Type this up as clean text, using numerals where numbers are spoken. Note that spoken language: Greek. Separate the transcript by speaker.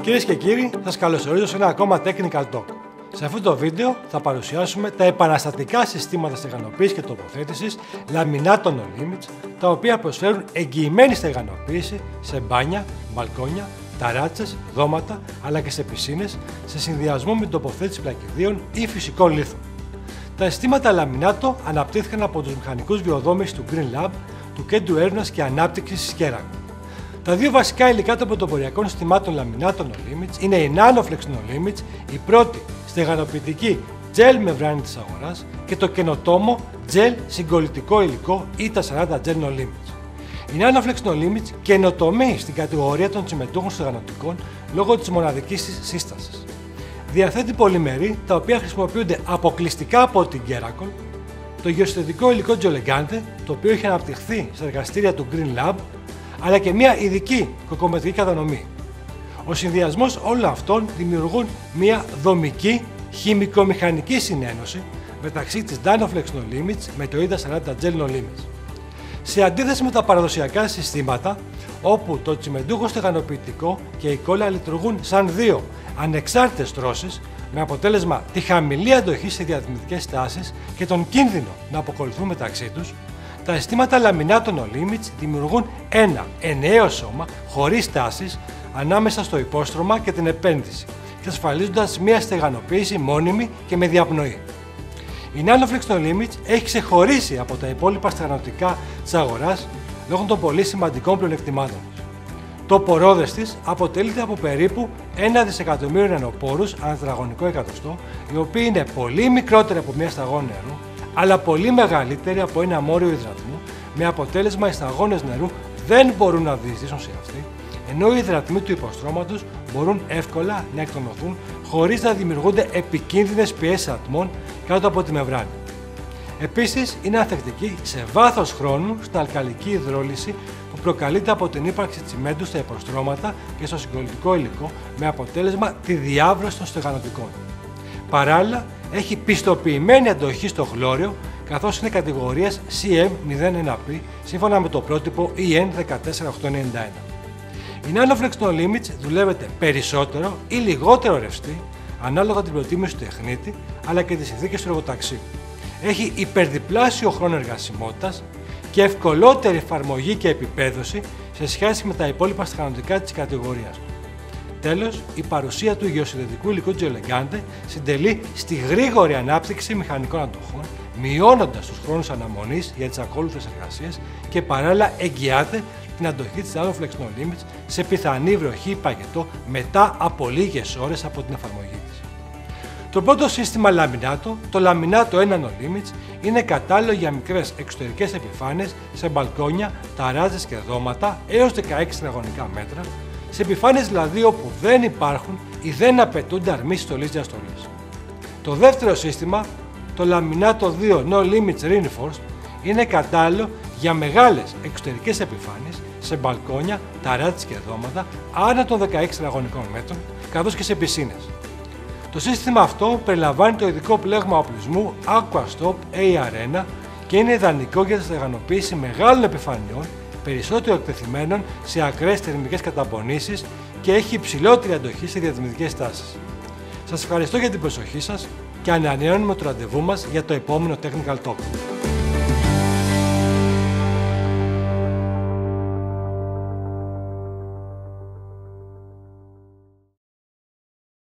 Speaker 1: Κυρίες και κύριοι, σας καλωσορίζω σε ένα ακόμα Technical Talk. Σε αυτό το βίντεο θα παρουσιάσουμε τα επαναστατικά συστήματα στεγανοποίησης και τοποθέτησης λαμινάτων no limits, τα οποία προσφέρουν εγγυημένη στεγανοποίηση σε μπάνια, μπαλκόνια, ταράτσες, δώματα αλλά και σε πισίνες, σε συνδυασμό με την τοποθέτηση πλακιδίων ή φυσικών λίθων. Τα συστήματα λαμινάτο αναπτύχθηκαν από τους μηχανικούς βιοδόμησης του Green Lab, του Κέντρου Έρευνας και Ανάπτυξης Κέραγκο. Τα δύο βασικά υλικά των πρωτοποριακών συστημάτων λαμινάτων no limits είναι η Nanoflex no limits, η πρώτη στεγανοποιητική gel μεμβράνη της αγοράς, και το καινοτόμο gel συγκολλητικό υλικό ETA40 gel no limits. Η Nanoflex no limits καινοτομεί στην κατηγορία των τσιμεντούχων στεγανοτικών λόγω της μοναδικής της σύστασης. Διαθέτει πολυμερή τα οποία χρησιμοποιούνται αποκλειστικά από την Keragon, το γεωσυνθετικό υλικό Geolegante, το οποίο έχει αναπτυχθεί στα εργαστήρια του Green Lab, αλλά και μια ειδική κοκομετρική κατανομή. Ο συνδυασμός όλων αυτών δημιουργούν μια δομική χημικομηχανική συνένωση μεταξύ της Nanoflex no limits με το ETA40 gel no limits. Σε αντίθεση με τα παραδοσιακά συστήματα, όπου το τσιμεντούχο στεγανοποιητικό και η κόλλα λειτουργούν σαν δύο ανεξάρτητες τρώσεις, με αποτέλεσμα τη χαμηλή αντοχή σε διαδημητικές τάσεις και τον κίνδυνο να αποκολληθούν μεταξύ τους, τα συστήματα λαμινάτων no limits δημιουργούν ένα ενιαίο σώμα χωρίς τάσεις ανάμεσα στο υπόστρωμα και την επένδυση, εξασφαλίζοντας μια στεγανοποίηση μόνιμη και με διαπνοή. Η Nanoflex no limits έχει ξεχωρίσει από τα υπόλοιπα στεγανοτικά της αγοράς λόγω των πολύ σημαντικών πλεονεκτημάτων της. Το πορόδες της αποτελείται από περίπου 1 δισεκατομμύριο νανοπόρους ανά τετραγωνικό εκατοστό, οι οποίοι είναι πολύ μικρότεροι από μια σταγόνα νερού, αλλά πολύ μεγαλύτεροι από ένα μόριο υδρατμού, με αποτέλεσμα οι σταγόνες νερού δεν μπορούν να διεισδύσουν σε αυτή, ενώ οι υδρατμοί του υποστρώματος μπορούν εύκολα να εκτονωθούν χωρίς να δημιουργούνται επικίνδυνες πιέσεις ατμών κάτω από τη μεμβράνη. Επίσης, είναι ανθεκτική σε βάθος χρόνου στην αλκαλική υδρόλυση που προκαλείται από την ύπαρξη τσιμέντου στα υποστρώματα και στο συγκολλητικό υλικό, με αποτέλεσμα τη διάβρωση των στεγανοτικών. Παράλληλα, έχει πιστοποιημένη αντοχή στο χλώριο, καθώς είναι κατηγορίας CM01P σύμφωνα με το πρότυπο EN14891. Η Nanoflex no limits δουλεύεται περισσότερο ή λιγότερο ρευστή, ανάλογα την προτίμηση του τεχνίτη αλλά και τις συνθήκες του εργοταξίου. Έχει υπερδιπλάσιο χρόνο εργασιμότητας και ευκολότερη εφαρμογή και επιπέδωση σε σχέση με τα υπόλοιπα στεγανοτικά της κατηγορίας. Τέλος, η παρουσία του γεωσυνθετικού υλικού Geolegante συντελεί στη γρήγορη ανάπτυξη μηχανικών αντοχών, μειώνοντας τους χρόνους αναμονής για τις ακόλουθες εργασίες και παράλληλα εγγυάται την αντοχή της Nanoflex no limits σε πιθανή βροχή ή παγετό μετά από λίγες ώρες από την εφαρμογή της. Το πρώτο σύστημα λαμινάτο, το λαμινάτο 1 no limits, είναι κατάλληλο για μικρές εξωτερικές επιφάνειες σε μπαλκόνια, ταράζες και δώματα έως 16 τετραγωνικά μέτρα, σε επιφάνειες δηλαδή όπου δεν υπάρχουν ή δεν απαιτούνται αρμίσεις στολής διαστολής. Το δεύτερο σύστημα, το λαμινάτο 2 no limits reinforced, είναι κατάλληλο για μεγάλες εξωτερικές επιφάνειες σε μπαλκόνια, ταράτες και δώματα άνω των 16 τετραγωνικών μέτρων, καθώς και σε πισίνες. Το σύστημα αυτό περιλαμβάνει το ειδικό πλέγμα οπλισμού Aquastop AR1 και είναι ιδανικό για τη στεγανοποίηση μεγάλων επιφανειών, περισσότερο εκτεθειμένων σε ακραίες θερμικές καταπονήσεις, και έχει υψηλότερη αντοχή σε διαδημητικές τάσεις. Σας ευχαριστώ για την προσοχή σας και ανανεώνουμε το ραντεβού μας για το επόμενο Technical Talk.